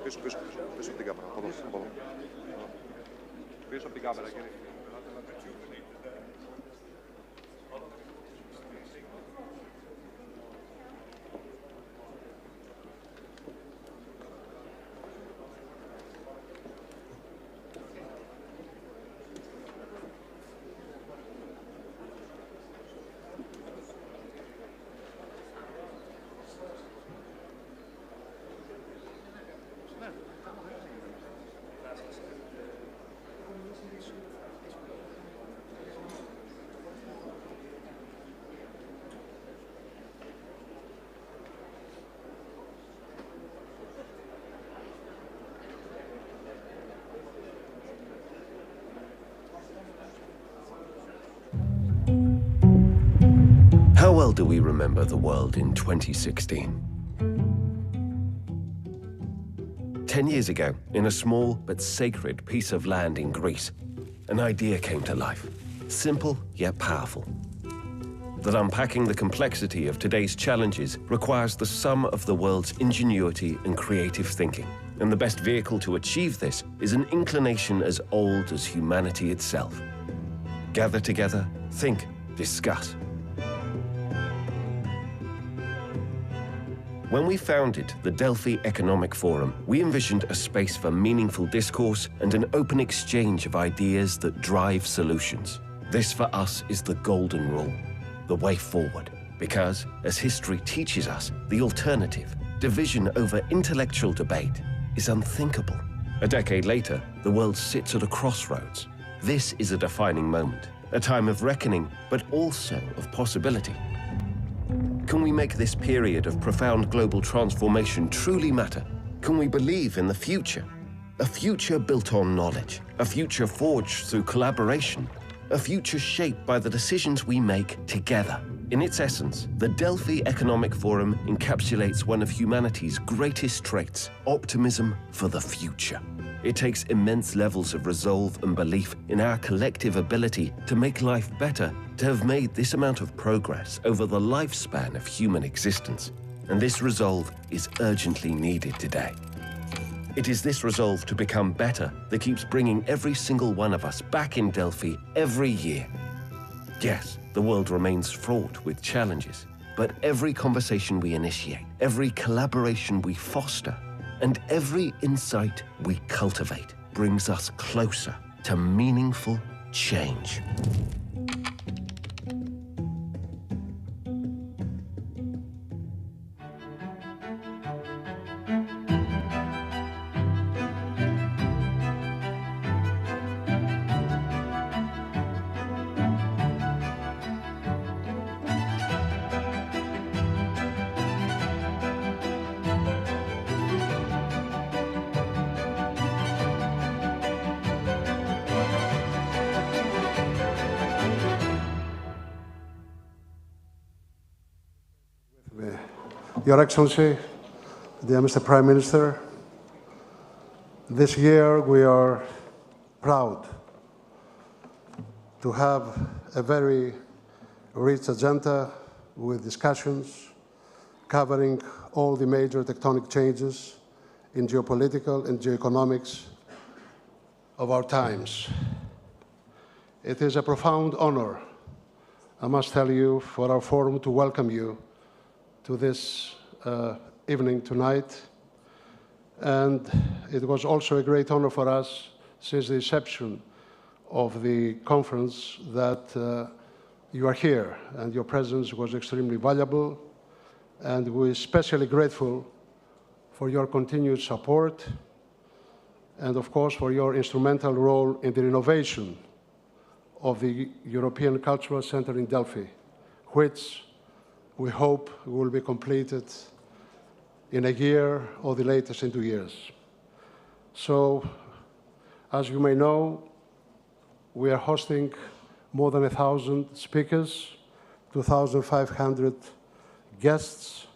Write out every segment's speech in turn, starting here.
Πίσω από την κάμερα. Από εδώ. Πίσω από την κάμερα, κύριε. How well do we remember the world in 2016? 10 years ago, in a small but sacred piece of land in Greece, an idea came to life, simple yet powerful. That unpacking the complexity of today's challenges requires the sum of the world's ingenuity and creative thinking. And the best vehicle to achieve this is an inclination as old as humanity itself. Gather together, think, discuss. When we founded the Delphi Economic Forum, we envisioned a space for meaningful discourse and an open exchange of ideas that drive solutions. This for us is the golden rule, the way forward. Because, as history teaches us, the alternative, division over intellectual debate, is unthinkable. A decade later, the world sits at a crossroads. This is a defining moment, a time of reckoning, but also of possibility. Can we make this period of profound global transformation truly matter? Can we believe in the future? A future built on knowledge, a future forged through collaboration, a future shaped by the decisions we make together. In its essence, the Delphi Economic Forum encapsulates one of humanity's greatest traits, optimism for the future. It takes immense levels of resolve and belief in our collective ability to make life better, to have made this amount of progress over the lifespan of human existence. And this resolve is urgently needed today. It is this resolve to become better that keeps bringing every single one of us back in Delphi every year. Yes, the world remains fraught with challenges, but every conversation we initiate, every collaboration we foster, and every insight we cultivate brings us closer to meaningful change. Your Excellency, dear Mr. Prime Minister, this year we are proud to have a very rich agenda with discussions covering all the major tectonic changes in geopolitical and geoeconomics of our times. It is a profound honor, I must tell you, for our forum to welcome you to this evening tonight. And it was also a great honor for us since the inception of the conference that you are here, and your presence was extremely valuable. And we're especially grateful for your continued support and, of course, for your instrumental role in the renovation of the European Cultural Center in Delphi, which we hope will be completed in a year or the latest in 2 years. So, as you may know, we are hosting more than 1,000 speakers, 2,500 guests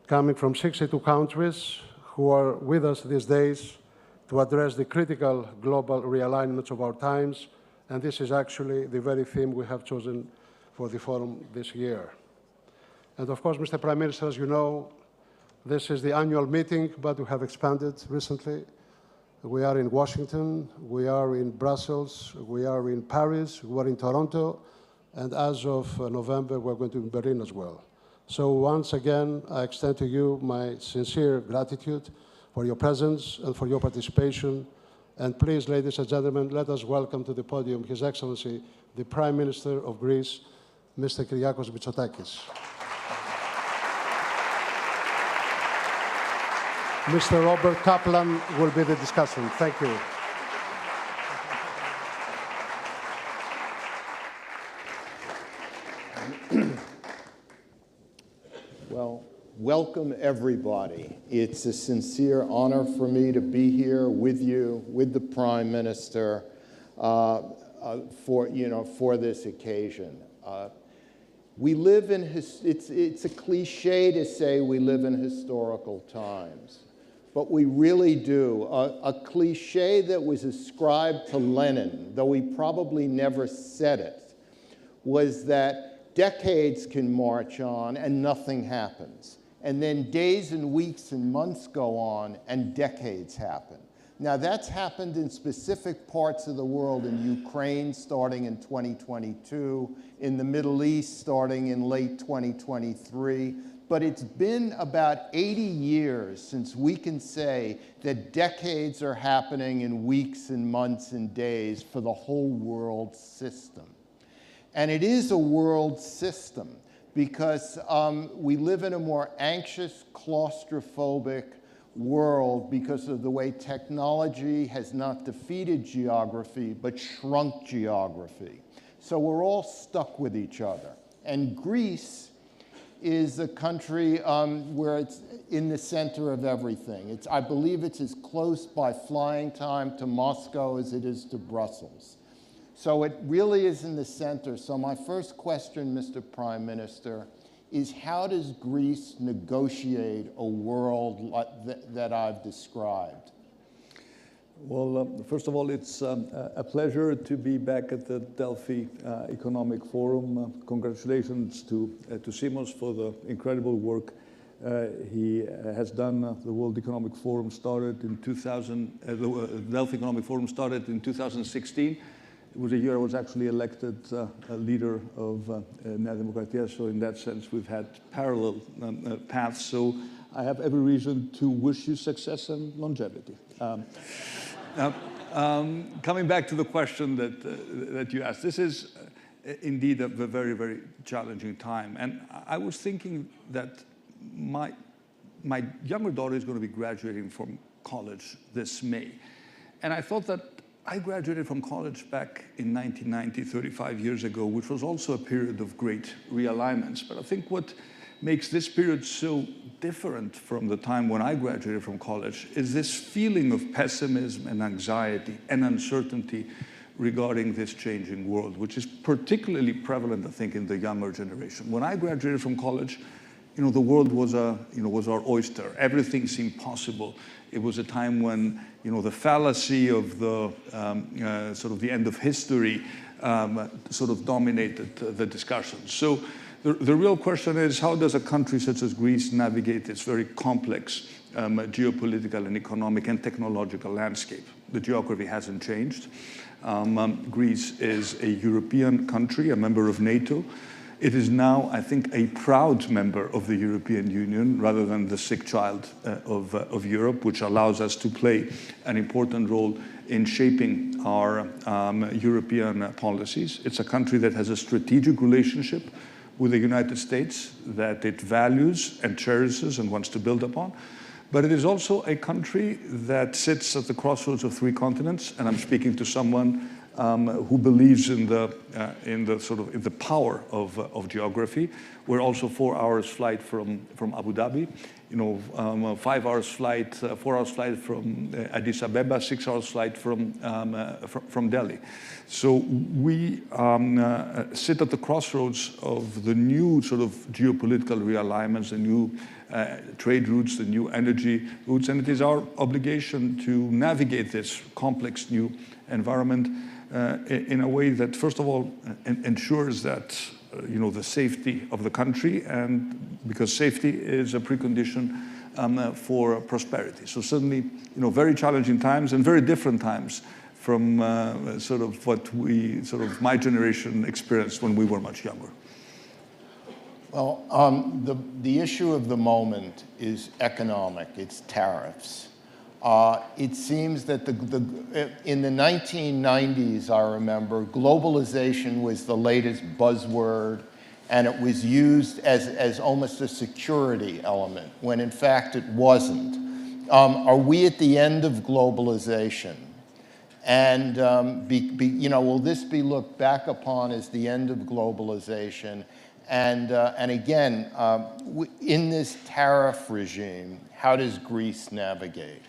coming from 62 countries who are with us these days to address the critical global realignments of our times. And this is actually the very theme we have chosen for the forum this year. And of course, Mr. Prime Minister, as you know, This is the annual meeting, but we have expanded recently. We are in Washington, we are in Brussels, we are in Paris, we are in Toronto, and as of November, we're going to be in Berlin as well. So once again, I extend to you my sincere gratitude for your presence and for your participation. And please, ladies and gentlemen, let us welcome to the podium His Excellency, the Prime Minister of Greece, Mr. Kyriakos Mitsotakis. Mr. Robert Kaplan will be the discussant. Thank you. Well, welcome everybody. It's a sincere honor for me to be here with you, with the Prime Minister, for this occasion. We live in, it's a cliche to say we live in historical times, but we really do. A cliche that was ascribed to Lenin, though he probably never said it, was that decades can march on and nothing happens. And then days and weeks and months go on and decades happen. Now that's happened in specific parts of the world, in Ukraine starting in 2022, in the Middle East starting in late 2023, but it's been about 80 years since we can say that decades are happening in weeks and months and days for the whole world system. And it is a world system because we live in a more anxious, claustrophobic world because of the way technology has not defeated geography, but shrunk geography. So we're all stuck with each other. And Greece is a country where it's in the center of everything. I believe it's as close by flying time to Moscow as it is to Brussels. So it really is in the center. So my first question, Mr. Prime Minister, is how does Greece negotiate a world that I've described? Well, first of all, it's a pleasure to be back at the Delphi Economic Forum. Congratulations to Simos for the incredible work he has done. The World Economic Forum started in the Delphi Economic Forum started in 2016. It was a year I was actually elected a leader of Nea Demokratia, so in that sense we've had parallel paths. So I have every reason to wish you success and longevity. Coming back to the question that you asked, this is indeed a very, very challenging time. And I was thinking that my younger daughter is going to be graduating from college this May. And I thought that I graduated from college back in 1990, 35 years ago, which was also a period of great realignments. But I think what makes this period so different from the time when I graduated from college is this feeling of pessimism and anxiety and uncertainty regarding this changing world, which is particularly prevalent, I think, in the younger generation. When I graduated from college, the world was our oyster. Everything seemed possible. It was a time when, the fallacy of the sort of the end of history sort of dominated the discussion. So the real question is, how does a country such as Greece navigate this very complex geopolitical and economic and technological landscape? The geography hasn't changed. Greece is a European country, a member of NATO. It is now, I think, a proud member of the European Union rather than the sick child of Europe, which allows us to play an important role in shaping our European policies. It's a country that has a strategic relationship with the United States that it values and cherishes and wants to build upon. But it is also a country that sits at the crossroads of three continents, and I'm speaking to someone who believes in the power of geography. We're also 4 hours flight from Abu Dhabi, 5 hours flight, 4 hours flight from Addis Ababa, 6 hours flight from Delhi. So we sit at the crossroads of the new sort of geopolitical realignments, the new trade routes, the new energy routes, and it is our obligation to navigate this complex new environment in a way that, first of all, ensures that the safety of the country, and because safety is a precondition for prosperity. So certainly, very challenging times and very different times from sort of what my generation experienced when we were much younger. Well, the issue of the moment is economic, it's tariffs. It seems that in the 1990s, I remember, globalization was the latest buzzword, and it was used as almost a security element, when in fact it wasn't. Are we at the end of globalization? And will this be looked back upon as the end of globalization? And again, in this tariff regime, how does Greece navigate?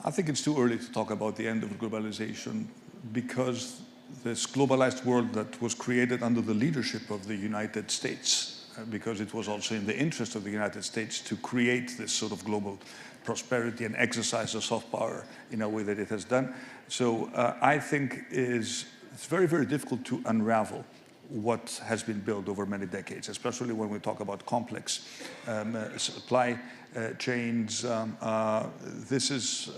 I think it's too early to talk about the end of globalization, because this globalized world that was created under the leadership of the United States, because it was also in the interest of the United States to create this sort of global prosperity and exercise the soft power in a way that it has done. So I think it's very, very difficult to unravel what has been built over many decades, especially when we talk about complex supply chains. This is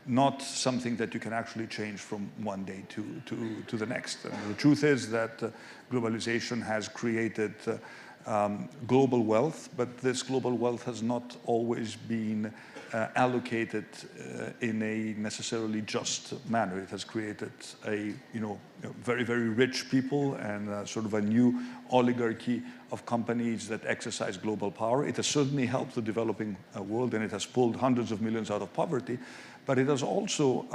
not something that you can actually change from one day to the next. And the truth is that globalization has created global wealth, but this global wealth has not always been allocated in a necessarily just manner. It has created very, very rich people and sort of a new oligarchy of companies that exercise global power. It has certainly helped the developing world, and it has pulled hundreds of millions out of poverty, but it has also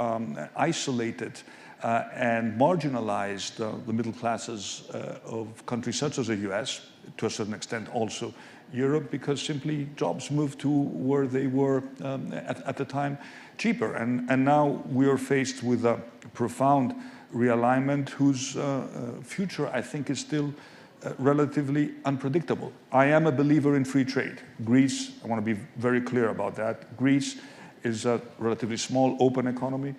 isolated and marginalized the middle classes of countries such as the US, to a certain extent also Europe, because simply jobs moved to where they were at the time cheaper. And now we are faced with a profound realignment whose future, I think, is still relatively unpredictable. I am a believer in free trade. Greece, I want to be very clear about that. Greece is a relatively small, open economy.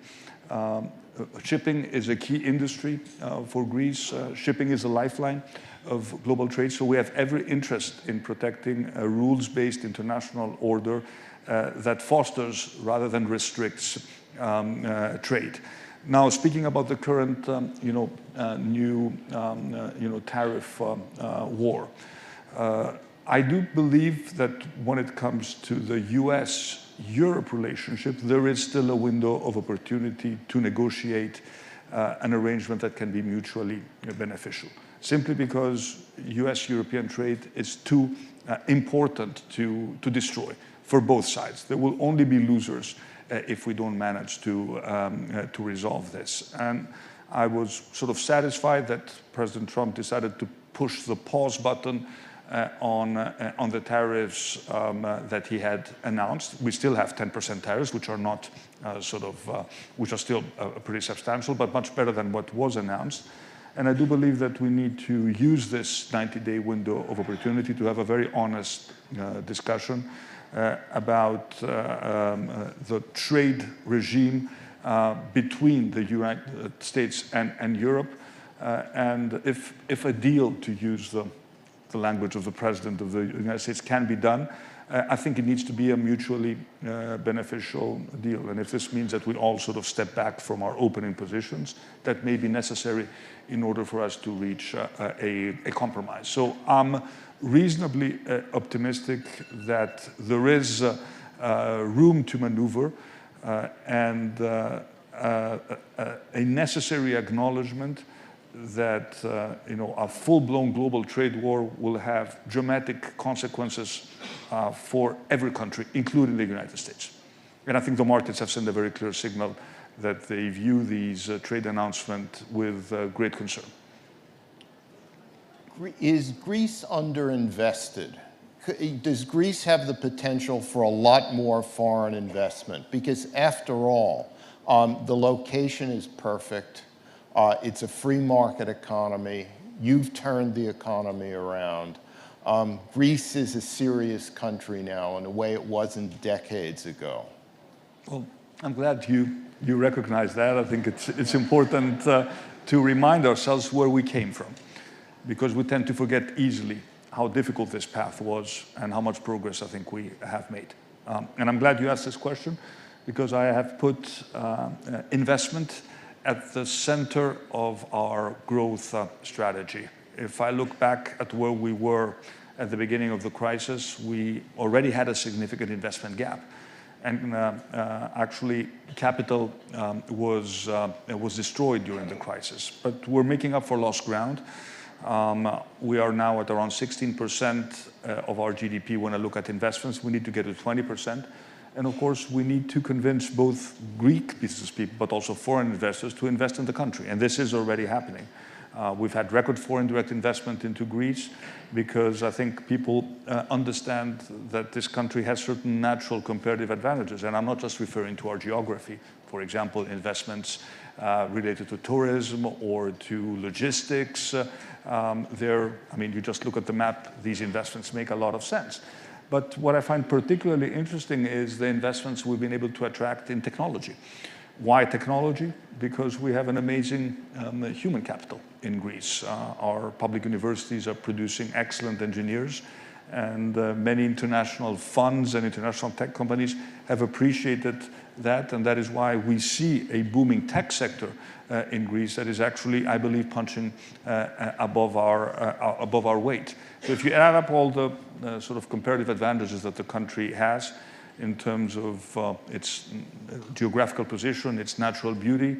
Shipping is a key industry for Greece. Shipping is a lifeline of global trade, so we have every interest in protecting a rules-based international order that fosters rather than restricts trade. Now, speaking about the current, new, tariff war, I do believe that when it comes to the US-Europe relationship, there is still a window of opportunity to negotiate an arrangement that can be mutually beneficial, simply because US-European trade is too important to destroy for both sides. There will only be losers if we don't manage to resolve this. And I was sort of satisfied that President Trump decided to push the pause button on the tariffs that he had announced. We still have 10% tariffs, which are not which are still pretty substantial, but much better than what was announced. And I do believe that we need to use this 90-day window of opportunity to have a very honest discussion about the trade regime between the United States and Europe. And if a deal, to use the language of the President of the United States, can be done, I think it needs to be a mutually beneficial deal. And if this means that we all sort of step back from our opening positions, that may be necessary in order for us to reach a compromise. So I'm reasonably optimistic that there is room to maneuver and a necessary acknowledgement that a full-blown global trade war will have dramatic consequences for every country, including the United States. And I think the markets have sent a very clear signal that they view these trade announcements with great concern. Is Greece underinvested? Does Greece have the potential for a lot more foreign investment? Because after all, the location is perfect. It's a free market economy. You've turned the economy around. Greece is a serious country now in a way it wasn't decades ago. Well, I'm glad you recognize that. I think it's important to remind ourselves where we came from, because we tend to forget easily how difficult this path was and how much progress I think we have made. And I'm glad you asked this question, because I have put investment at the center of our growth strategy. If I look back at where we were at the beginning of the crisis, we already had a significant investment gap. And actually, capital was destroyed during the crisis. But we're making up for lost ground. We are now at around 16% of our GDP when I look at investments. We need to get to 20%. And of course, we need to convince both Greek business people, but also foreign investors, to invest in the country. And this is already happening. We've had record foreign direct investment into Greece because I think people understand that this country has certain natural comparative advantages. And I'm not just referring to our geography. For example, investments related to tourism or to logistics. You just look at the map, these investments make a lot of sense. But what I find particularly interesting is the investments we've been able to attract in technology. Why technology? Because we have an amazing human capital in Greece. Our public universities are producing excellent engineers, and many international funds and international tech companies have appreciated that, and that is why we see a booming tech sector in Greece that is actually, I believe, punching above our weight. So if you add up all the sort of comparative advantages that the country has in terms of its geographical position, its natural beauty,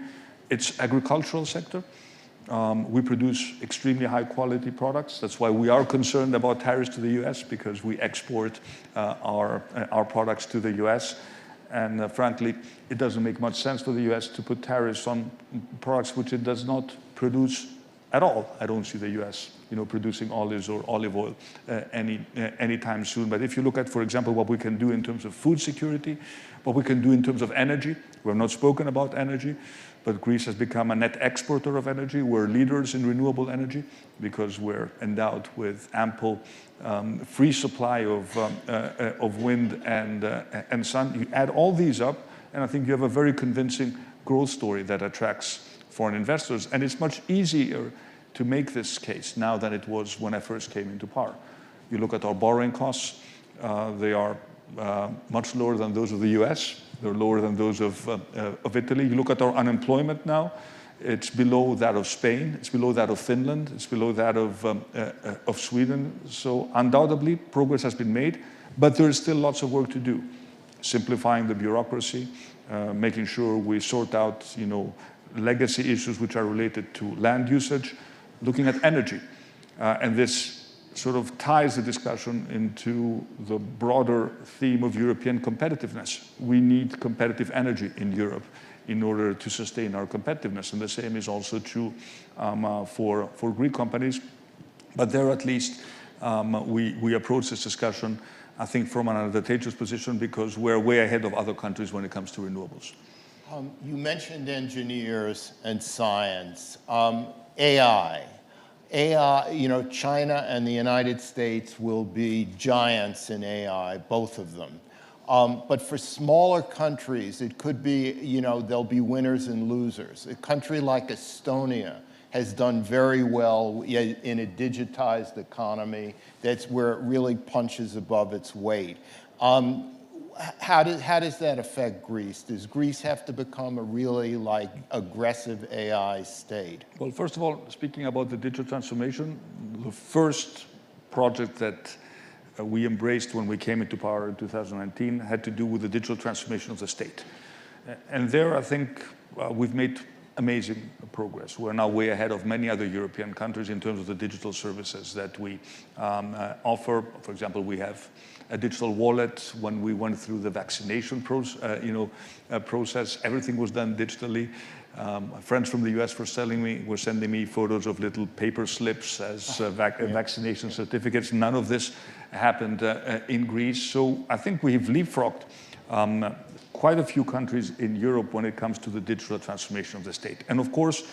its agricultural sector, we produce extremely high quality products. That's why we are concerned about tariffs to the US, because we export our products to the US. And frankly, it doesn't make much sense for the US to put tariffs on products which it does not produce at all. I don't see the US, producing olives or olive oil anytime soon. But if you look at, for example, what we can do in terms of food security, what we can do in terms of energy, we have not spoken about energy, but Greece has become a net exporter of energy. We're leaders in renewable energy because we're endowed with ample free supply of wind and sun. You add all these up, and I think you have a very convincing growth story that attracts foreign investors. And it's much easier to make this case now than it was when I first came into power. You look at our borrowing costs, they are much lower than those of the US. They're lower than those of Italy. You look at our unemployment now, it's below that of Spain, it's below that of Finland, it's below that of Sweden. So undoubtedly, progress has been made, but there is still lots of work to do. Simplifying the bureaucracy, making sure we sort out, legacy issues which are related to land usage, looking at energy. And this sort of ties the discussion into the broader theme of European competitiveness. We need competitive energy in Europe in order to sustain our competitiveness. And the same is also true for Greek companies. But there, at least, we approach this discussion, I think, from an advantageous position because we're way ahead of other countries when it comes to renewables. You mentioned engineers and science. AI, China and the United States will be giants in AI, both of them. But for smaller countries, it could be, there'll be winners and losers. A country like Estonia has done very well in a digitized economy. That's where it really punches above its weight. How does that affect Greece? Does Greece have to become a really aggressive AI state? Well, first of all, speaking about the digital transformation, the first project that we embraced when we came into power in 2019 had to do with the digital transformation of the state. And there, I think we've made amazing progress. We're now way ahead of many other European countries in terms of the digital services that we offer. For example, we have a digital wallet. When we went through the vaccination process, everything was done digitally. Friends from the US were sending me photos of little paper slips as vaccination certificates. None of this happened in Greece. So I think we've leapfrogged quite a few countries in Europe when it comes to the digital transformation of the state. And of course,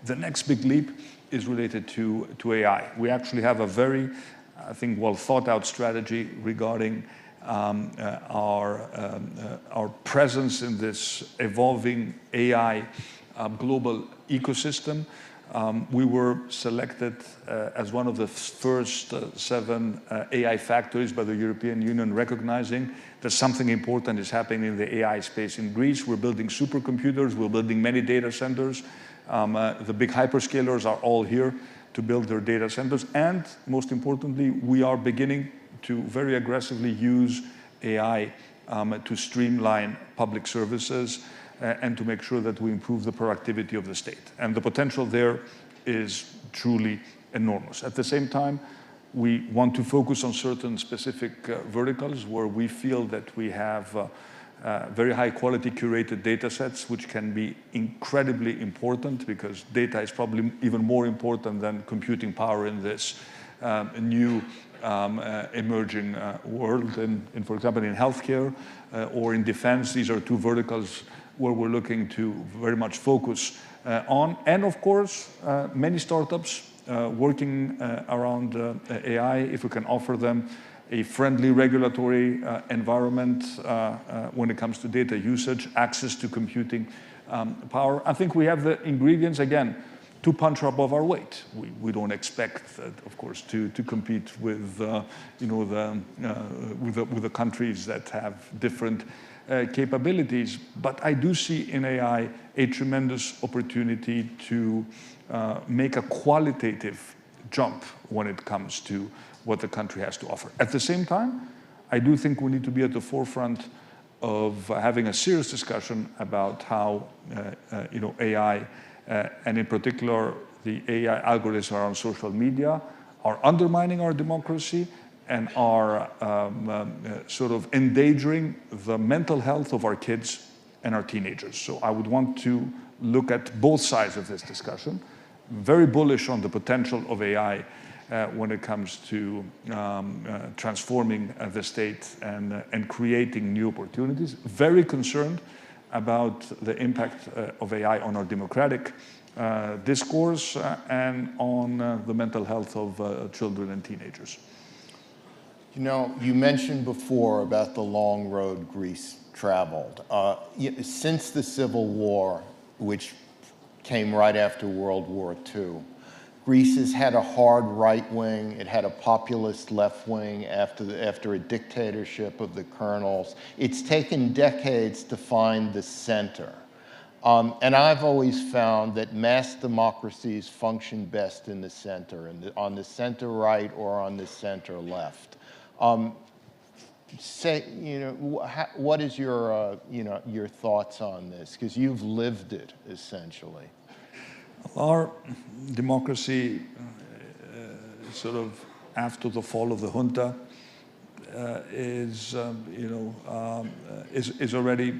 the next big leap is related to AI. We actually have a very, I think, well thought out strategy regarding our presence in this evolving AI global ecosystem. We were selected as one of the first 7 AI factories by the European Union, recognizing that something important is happening in the AI space in Greece. We're building supercomputers, we're building many data centers. The big hyperscalers are all here to build their data centers. And most importantly, we are beginning to very aggressively use AI to streamline public services and to make sure that we improve the productivity of the state. And the potential there is truly enormous. At the same time, we want to focus on certain specific verticals where we feel that we have very high quality curated data sets, which can be incredibly important, because data is probably even more important than computing power in this new emerging world. And for example, in healthcare or in defense, these are 2 verticals where we're looking to very much focus on. And of course, many startups working around AI, if we can offer them a friendly regulatory environment when it comes to data usage, access to computing power. I think we have the ingredients, again, to punch above our weight. We don't expect, of course, to compete with, with the countries that have different capabilities. But I do see in AI a tremendous opportunity to make a qualitative jump when it comes to what the country has to offer. At the same time, I do think we need to be at the forefront of having a serious discussion about how AI, and in particular the AI algorithms around social media, are undermining our democracy and are sort of endangering the mental health of our kids and our teenagers. So I would want to look at both sides of this discussion. Very bullish on the potential of AI when it comes to transforming the state and creating new opportunities. Very concerned about the impact of AI on our democratic discourse and on the mental health of children and teenagers. You know, you mentioned before about the long road Greece traveled. Since the Civil War, which came right after World War II, Greece has had a hard right wing, it had a populist left wing after a dictatorship of the colonels. It's taken decades to find the center. And I've always found that mass democracies function best in the center, on the center right or on the center left. What is your thoughts on this? Because you've lived it, essentially. Our democracy, sort of after the fall of the junta, is already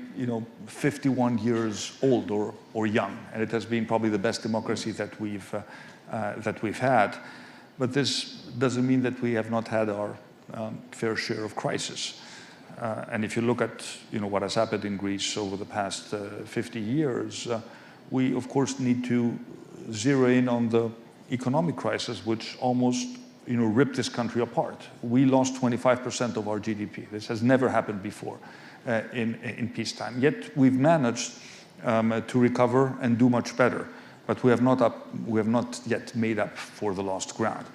51 years old or young, and it has been probably the best democracy that we've had. But this doesn't mean that we have not had our fair share of crisis. And if you look at what has happened in Greece over the past 50 years, we of course need to zero in on the economic crisis, which almost ripped this country apart. We lost 25% of our GDP. This has never happened before in peacetime. Yet we've managed to recover and do much better. But we have not yet made up for the lost ground.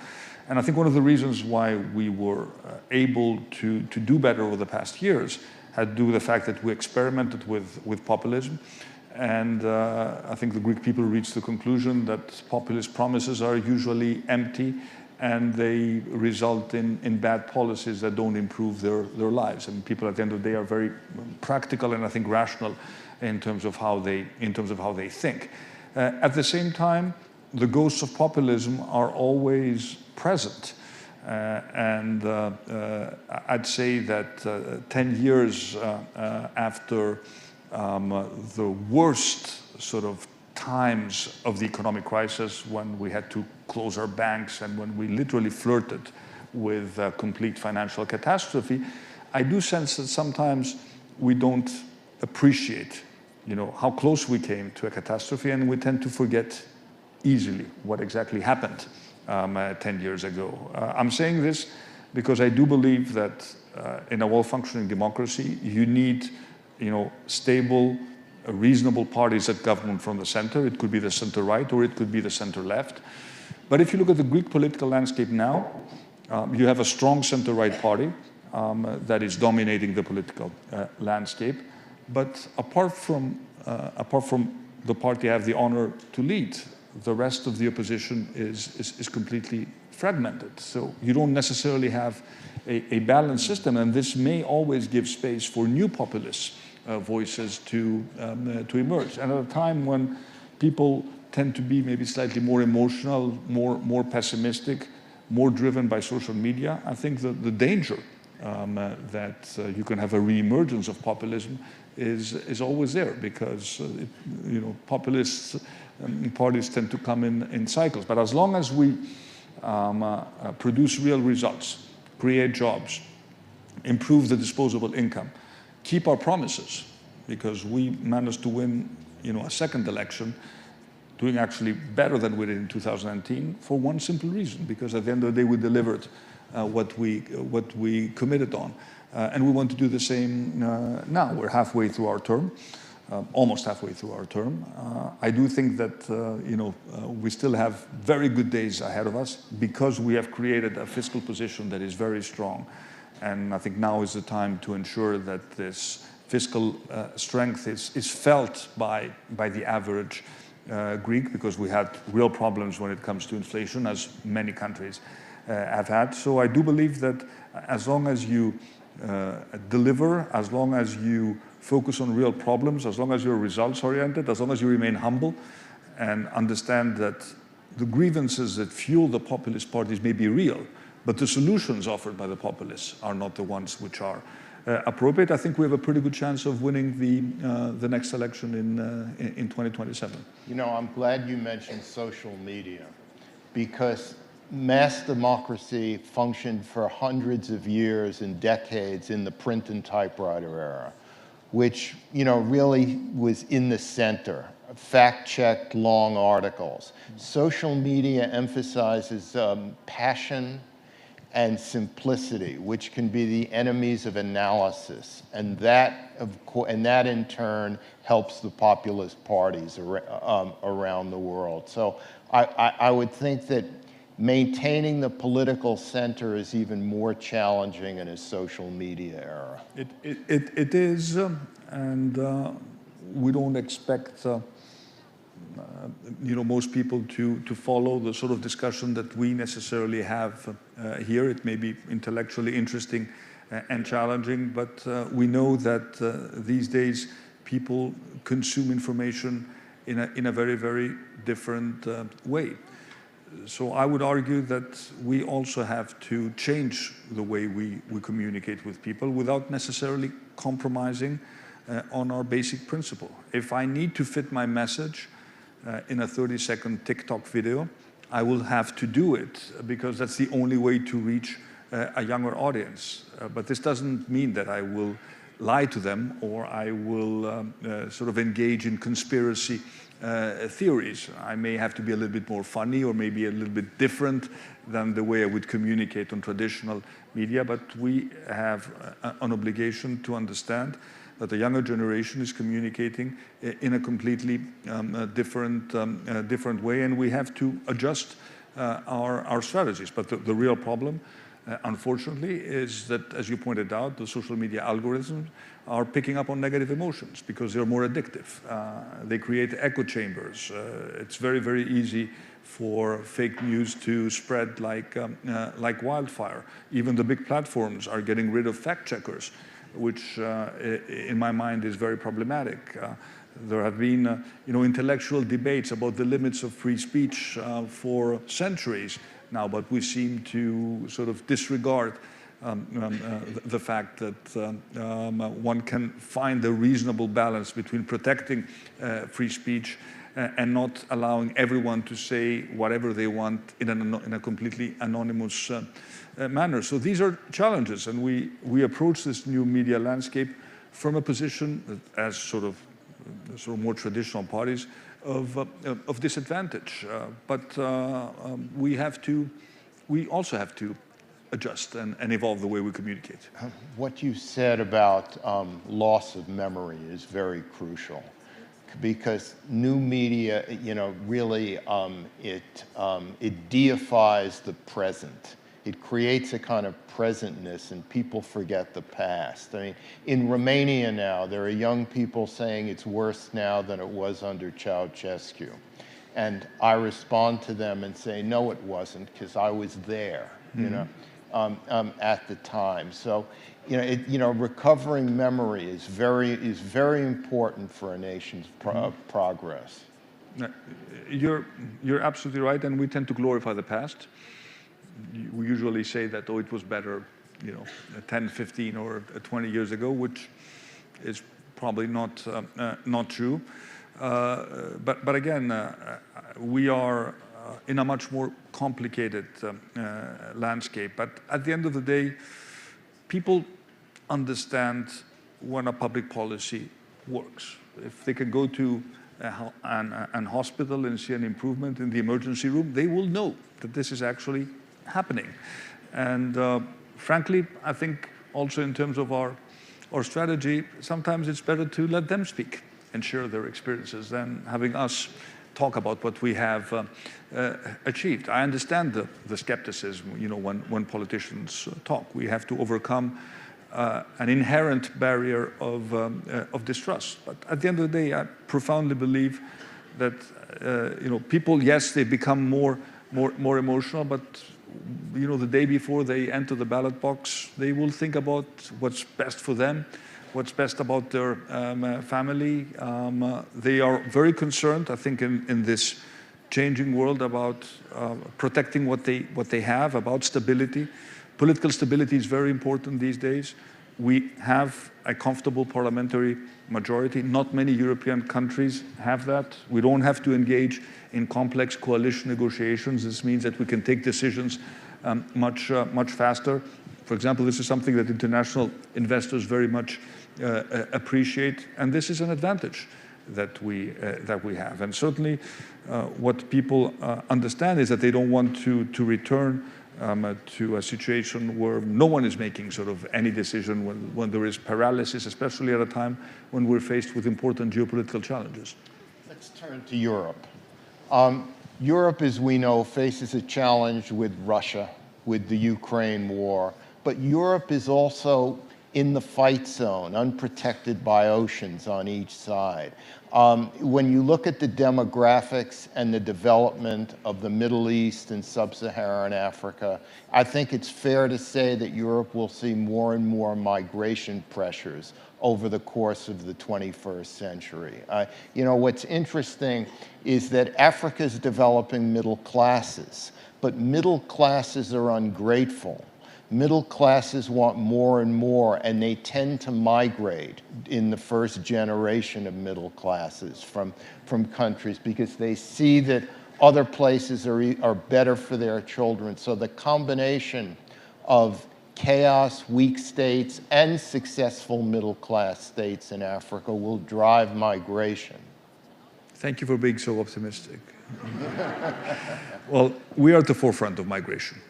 And I think one of the reasons why we were able to do better over the past years had to do with the fact that we experimented with populism. And I think the Greek people reached the conclusion that populist promises are usually empty and they result in bad policies that don't improve their lives. And people at the end of the day are very practical and I think rational in terms of how they think. At the same time, the ghosts of populism are always present. And I'd say that 10 years after the worst sort of times of the economic crisis, when we had to close our banks and when we literally flirted with complete financial catastrophe, I do sense that sometimes we don't appreciate, how close we came to a catastrophe, and we tend to forget easily what exactly happened 10 years ago. I'm saying this because I do believe that in a well-functioning democracy, you need, stable reasonable parties at government from the center. It could be the center-right or it could be the center-left. But if you look at the Greek political landscape now, you have a strong center-right party that is dominating the political landscape. But apart from the party I have the honor to lead, the rest of the opposition is completely fragmented. So you don't necessarily have a balanced system, and this may always give space for new populist voices to emerge. And at a time when people tend to be maybe slightly more emotional, more pessimistic, more driven by social media, I think the danger that you can have a re-emergence of populism is always there, because populists parties tend to come in cycles. But as long as we produce real results, create jobs, improve the disposable income, keep our promises, because we managed to win a second election doing actually better than we did in 2019 for one simple reason, because at the end of the day we delivered what we committed on. And we want to do the same now. We're halfway through our term, almost halfway through our term. I do think that we still have very good days ahead of us, because we have created a fiscal position that is very strong. And I think now is the time to ensure that this fiscal strength is felt by the average Greek, because we had real problems when it comes to inflation, as many countries have had. So I do believe that as long as you deliver, as long as you focus on real problems, as long as you're results-oriented, as long as you remain humble and understand that the grievances that fuel the populist parties may be real, but the solutions offered by the populists are not the ones which are appropriate, I think we have a pretty good chance of winning the next election in 2027. I'm glad you mentioned social media, because mass democracy functioned for hundreds of years and decades in the print and typewriter era, which really was in the center, fact-checked long articles. Social media emphasizes passion and simplicity, which can be the enemies of analysis, and that in turn helps the populist parties around the world. So I would think that maintaining the political center is even more challenging in a social media era. It is, and we don't expect most people to follow the sort of discussion that we necessarily have here. It may be intellectually interesting and challenging, but we know that these days people consume information in a very, very different way. So I would argue that we also have to change the way we communicate with people without necessarily compromising on our basic principle. If I need to fit my message in a 30-second TikTok video, I will have to do it, because that's the only way to reach a younger audience. But this doesn't mean that I will lie to them, or I will sort of engage in conspiracy theories. I may have to be a little bit more funny, or maybe a little bit different than the way I would communicate on traditional media, but we have an obligation to understand that the younger generation is communicating in a completely different way, and we have to adjust our strategies. But the real problem, unfortunately, is that, as you pointed out, the social media algorithms are picking up on negative emotions because they're more addictive. They create echo chambers. It's very, very easy for fake news to spread like wildfire. Even the big platforms are getting rid of fact checkers, which in my mind is very problematic. There have been intellectual debates about the limits of free speech for centuries now, but we seem to sort of disregard the fact that one can find a reasonable balance between protecting free speech and not allowing everyone to say whatever they want in a completely anonymous manner. So these are challenges, and we approach this new media landscape from a position as sort of more traditional parties of disadvantage. But we also have to adjust and evolve the way we communicate. What you said about loss of memory is very crucial. because new media, really it deifies the present. It creates a kind of presentness, and people forget the past. I mean, in Romania now, there are young people saying it's worse now than it was under Ceausescu. And I respond to them and say, no, it wasn't, because I was there, at the time. So, recovering memory is very important for a nation's progress. You're absolutely right, and we tend to glorify the past. We usually say that, oh, it was better, 10, 15, or 20 years ago, which is probably not true. But again, we are in a much more complicated landscape. But at the end of the day, people understand when a public policy works. If they can go to an hospital and see an improvement in the emergency room, they will know that this is actually happening. And frankly, I think also in terms of our strategy, sometimes it's better to let them speak and share their experiences than having us talk about what we have achieved. I understand the skepticism, when politicians talk. We have to overcome an inherent barrier of distrust. But at the end of the day, I profoundly believe that people, yes, they become more emotional, but the day before they enter the ballot box, they will think about what's best for them, what's best about their family. They are very concerned, I think, in this changing world about protecting what they have, about stability. Political stability is very important these days. We have a comfortable parliamentary majority. Not many European countries have that. We don't have to engage in complex coalition negotiations. This means that we can take decisions much faster. For example, this is something that international investors very much appreciate, and this is an advantage that we have. And certainly, what people understand is that they don't want to return to a situation where no one is making sort of any decision, when there is paralysis, especially at a time when we're faced with important geopolitical challenges. Let's turn to Europe. Europe, as we know, faces a challenge with Russia, with the Ukraine war, but Europe is also in the fight zone, unprotected by oceans on each side. When you look at the demographics and the development of the Middle East and sub-Saharan Africa, I think it's fair to say that Europe will see more and more migration pressures over the course of the 21st century. What's interesting is that Africa's developing middle classes, but middle classes are ungrateful. Middle classes want more and more, and they tend to migrate in the first generation of middle classes from countries because they see that other places are better for their children. So the combination of chaos, weak states, and successful middle class states in Africa will drive migration. Thank you for being so optimistic. Well, we are at the forefront of migration.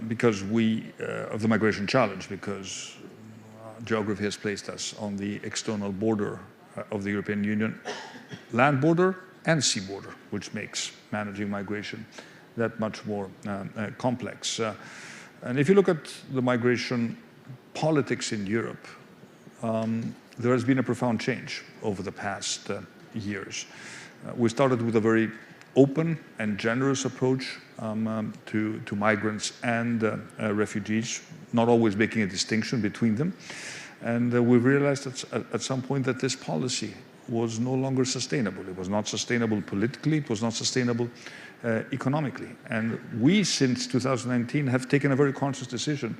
Because of the migration challenge, because geography has placed us on the external border of the European Union, land border and sea border, which makes managing migration that much more complex. And if you look at the migration politics in Europe, there has been a profound change over the past years. We started with a very open and generous approach to migrants and refugees, not always making a distinction between them. And we realized at some point that this policy was no longer sustainable. It was not sustainable politically, it was not sustainable economically. And we, since 2019, have taken a very conscious decision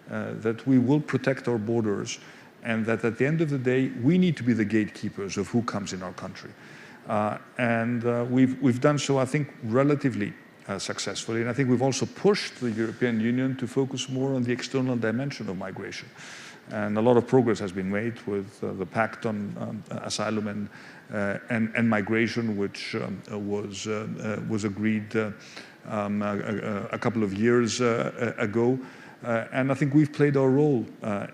that we will protect our borders, and that at the end of the day, we need to be the gatekeepers of who comes in our country. We've done so, I think, relatively successfully. And I think we've also pushed the European Union to focus more on the external dimension of migration. And a lot of progress has been made with the Pact on Asylum and Migration, which was agreed a couple of years ago. And I think we've played our role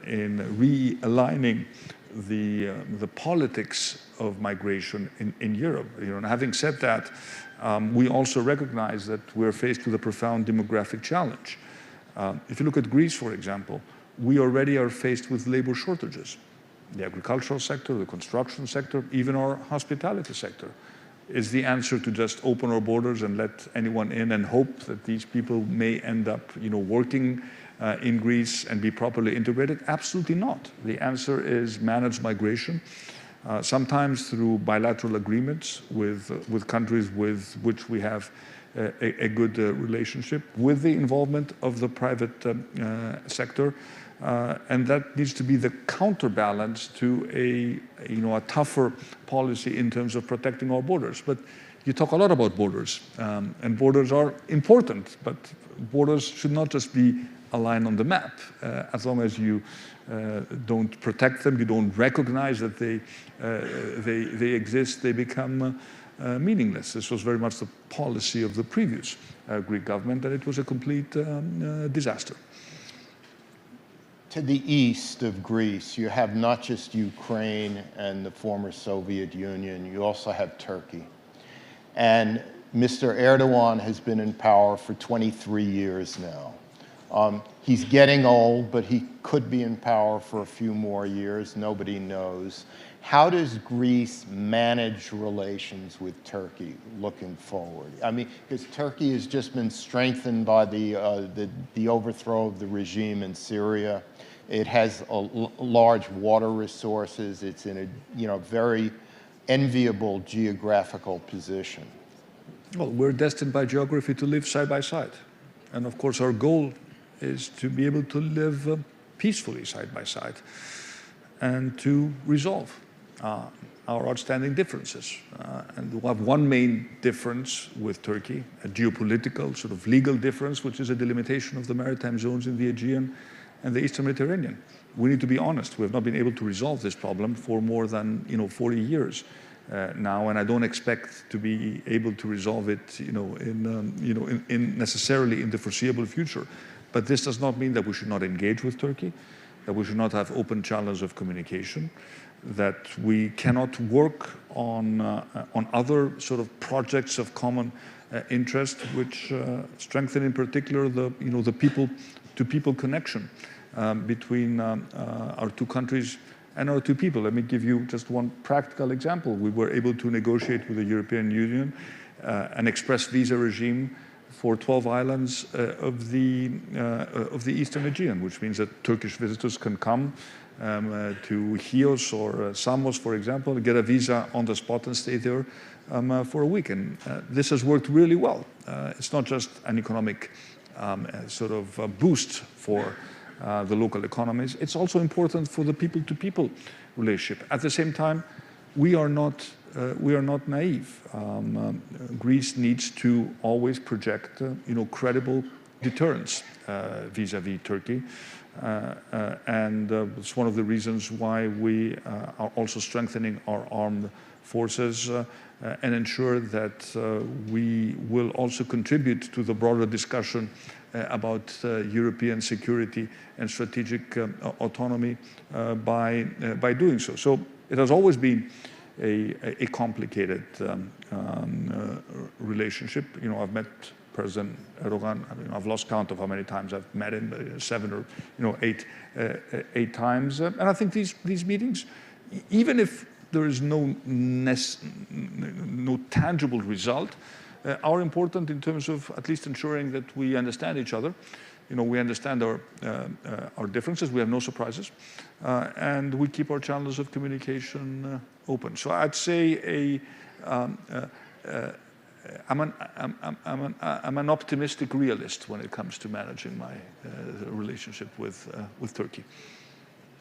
in realigning the politics of migration in Europe. And having said that, we also recognize that we're faced with a profound demographic challenge. If you look at Greece, for example, we already are faced with labor shortages. The agricultural sector, the construction sector, even our hospitality sector. Is the answer to just open our borders and let anyone in and hope that these people may end up, working in Greece and be properly integrated? Absolutely not. The answer is managed migration, sometimes through bilateral agreements with countries with which we have a good relationship, with the involvement of the private sector. And that needs to be the counterbalance to a tougher policy in terms of protecting our borders. But you talk a lot about borders, and borders are important, but borders should not just be a line on the map. As long as you don't protect them, you don't recognize that they exist, they become meaningless. This was very much the policy of the previous Greek government, and it was a complete disaster. To the east of Greece, you have not just Ukraine and the former Soviet Union, you also have Turkey. And Mr. Erdogan has been in power for 23 years now. He's getting old, but he could be in power for a few more years, nobody knows. How does Greece manage relations with Turkey looking forward? I mean, because Turkey has just been strengthened by the overthrow of the regime in Syria. It has large water resources. It's in a very enviable geographical position. Well, we're destined by geography to live side by side. And of course, our goal is to be able to live peacefully side by side and to resolve our outstanding differences. And we have one main difference with Turkey, a geopolitical, sort of legal difference, which is a delimitation of the maritime zones in the Aegean and the Eastern Mediterranean. We need to be honest. We have not been able to resolve this problem for more than 40 years now, and I don't expect to be able to resolve it necessarily in the foreseeable future. But this does not mean that we should not engage with Turkey, that we should not have open channels of communication, that we cannot work on other sort of projects of common interest, which strengthen in particular the people-to-people connection between our two countries and our two people. Let me give you just one practical example. We were able to negotiate with the European Union an express visa regime for 12 islands of the Eastern Aegean, which means that Turkish visitors can come to Chios or Samos, for example, get a visa on the spot and stay there for a week. And this has worked really well. It's not just an economic sort of boost for the local economies. It's also important for the people-to-people relationship. At the same time, we are not naive. Greece needs to always project, credible deterrence vis-à-vis Turkey, and it's one of the reasons why we are also strengthening our armed forces and ensure that we will also contribute to the broader discussion about European security and strategic autonomy by doing so. So it has always been a complicated relationship. I've met President Erdogan. I've lost count of how many times I've met him, 7 or 8 times. And I think these meetings, even if there is no tangible result, are important in terms of at least ensuring that we understand each other. We understand our differences. We have no surprises, and we keep our channels of communication open. So I'd say I'm an optimistic realist when it comes to managing my relationship with Turkey.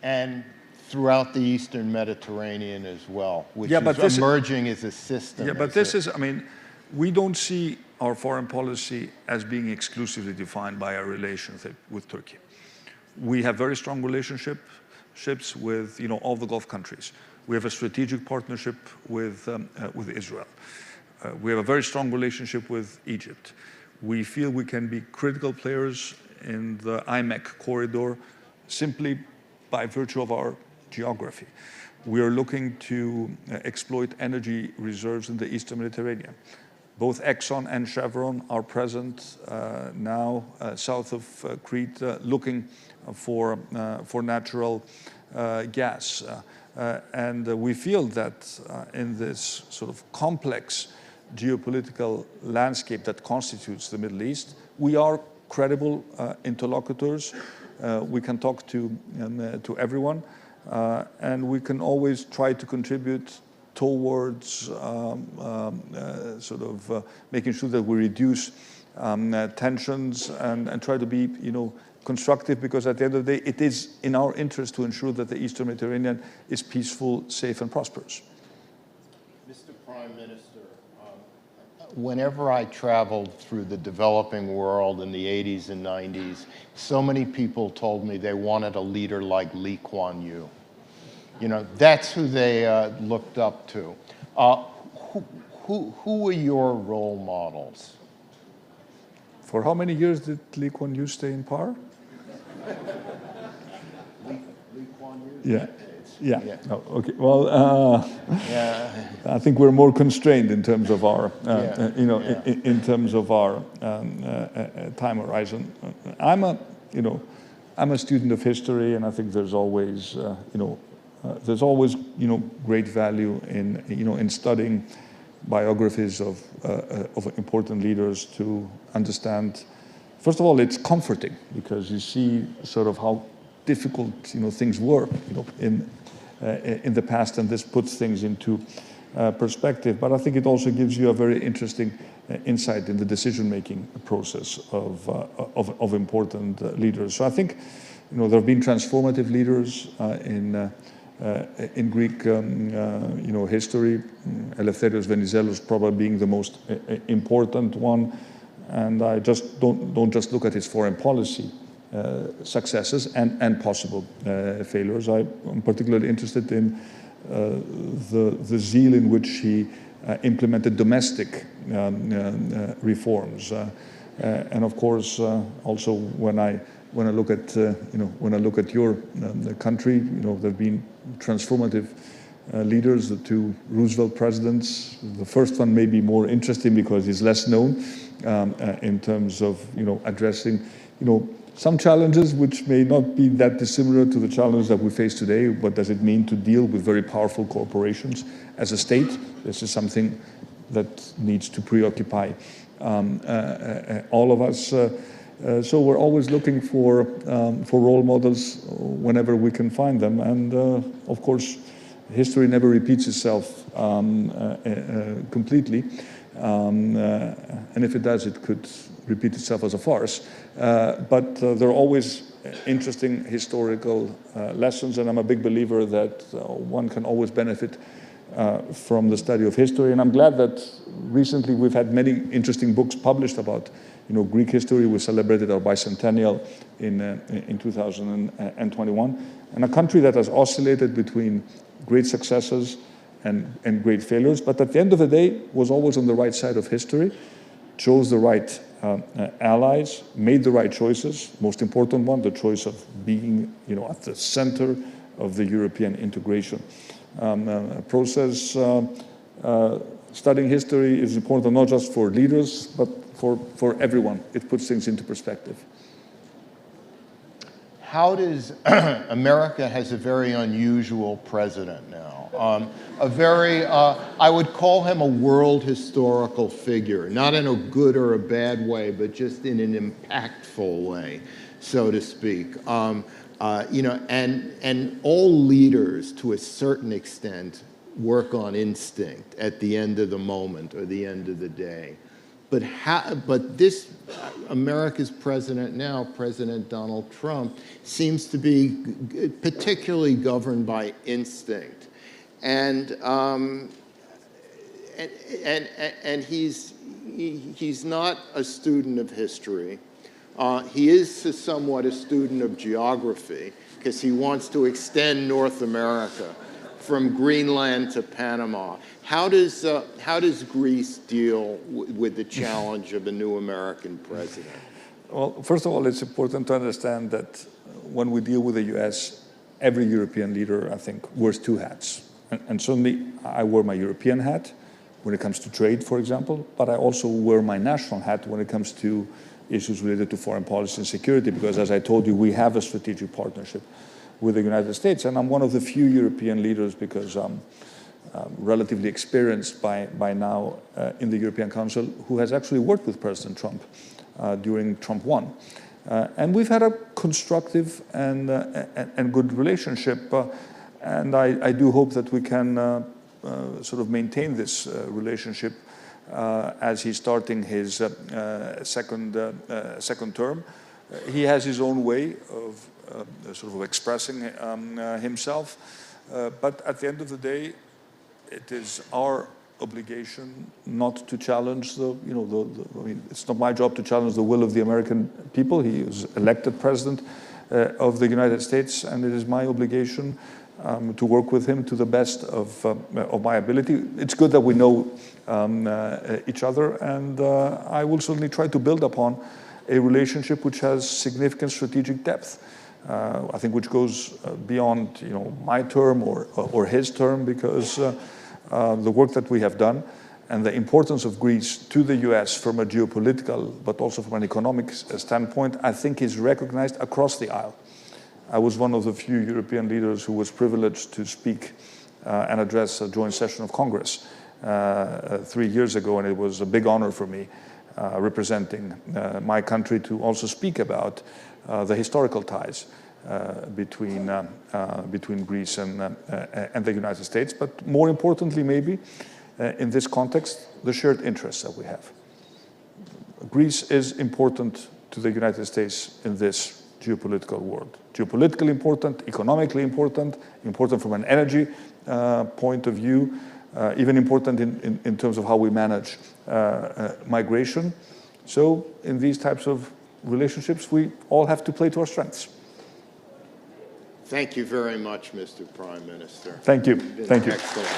And throughout the Eastern Mediterranean as well, which is emerging as a system. Yeah, but this is, we don't see our foreign policy as being exclusively defined by our relationship with Turkey. We have very strong relationships with all the Gulf countries. We have a strategic partnership with Israel. We have a very strong relationship with Egypt. We feel we can be critical players in the IMEC corridor simply by virtue of our geography. We are looking to exploit energy reserves in the Eastern Mediterranean. Both Exxon and Chevron are present now south of Crete, looking for natural gas. And we feel that in this sort of complex geopolitical landscape that constitutes the Middle East, we are credible interlocutors. We can talk to everyone, and we can always try to contribute towards making sure that we reduce tensions and try to be, constructive, because at the end of the day, it is in our interest to ensure that the Eastern Mediterranean is peaceful, safe, and prosperous. Mr. Prime Minister, whenever I traveled through the developing world in the 80s and 90s, so many people told me they wanted a leader like Lee Kuan Yew. That's who they looked up to. Who were your role models? For how many years did Lee Kuan Yew stay in power? Lee Kuan Yew? Yeah. Yeah. Oh, okay. Well, I think we're more constrained in terms of our, in terms of our time horizon. I'm a student of history, and I think there's always, great value in studying biographies of important leaders to understand. First of all, it's comforting because you see sort of how difficult things were in the past, and this puts things into perspective. But I think it also gives you a very interesting insight in the decision-making process of important leaders. So I think there have been transformative leaders in Greek history. Eleftherios Venizelos probably being the most important one, and I just don't just look at his foreign policy successes and possible failures. I'm particularly interested in the zeal in which he implemented domestic reforms, and of course also when I look at your country, there've been transformative leaders, the two Roosevelt presidents. The first one may be more interesting because he's less known in terms of addressing some challenges which may not be that dissimilar to the challenges that we face today. What does it mean to deal with very powerful corporations as a state? This is something that needs to preoccupy all of us. So we're always looking for role models whenever we can find them. And of course, history never repeats itself completely. And if it does, it could repeat itself as a farce. But there are always interesting historical lessons, and I'm a big believer that one can always benefit from the study of history. And I'm glad that recently we've had many interesting books published about Greek history. We celebrated our bicentennial in 2021. And a country that has oscillated between great successes and great failures, but at the end of the day was always on the right side of history, chose the right allies, made the right choices. Most important one, the choice of being at the center of the European integration process. Studying history is important not just for leaders, but for everyone. It puts things into perspective. How does America has a very unusual president now? I would call him a world historical figure, not in a good or a bad way, but just in an impactful way, so to speak. And all leaders, to a certain extent, work on instinct at the end of the moment or the end of the day. But this America's president now, President Donald Trump, seems to be particularly governed by instinct, and he's not a student of history. He is somewhat a student of geography because he wants to extend North America from Greenland to Panama. How does Greece deal with the challenge of a new American president? Well, first of all, it's important to understand that when we deal with the U.S., every European leader, I think, wears two hats. And certainly, I wear my European hat when it comes to trade, for example, but I also wear my national hat when it comes to issues related to foreign policy and security, because as I told you, we have a strategic partnership with the United States, and I'm one of the few European leaders, because I'm relatively experienced by now in the European Council, who has actually worked with President Trump during Trump 1. And we've had a constructive and good relationship, and I do hope that we can sort of maintain this relationship as he's starting his second term. He has his own way of sort of expressing himself, but at the end of the day, it is our obligation not to challenge I mean, it's not my job to challenge the will of the American people. He is elected president of the United States, and it is my obligation to work with him to the best of my ability. It's good that we know each other, and I will certainly try to build upon a relationship which has significant strategic depth. I think which goes beyond my term or his term, because the work that we have done and the importance of Greece to the US from a geopolitical but also from an economic standpoint, I think is recognized across the aisle. I was one of the few European leaders who was privileged to speak and address a joint session of Congress 3 years ago, and it was a big honor for me representing my country to also speak about the historical ties between Greece and the United States, but more importantly maybe in this context, the shared interests that we have. Greece is important to the United States in this geopolitical world. Geopolitically important, economically important, important from an energy point of view, even important in terms of how we manage migration. So in these types of relationships, we all have to play to our strengths. Thank you very much, Mr. Prime Minister. Thank you. Thank you. Excellent.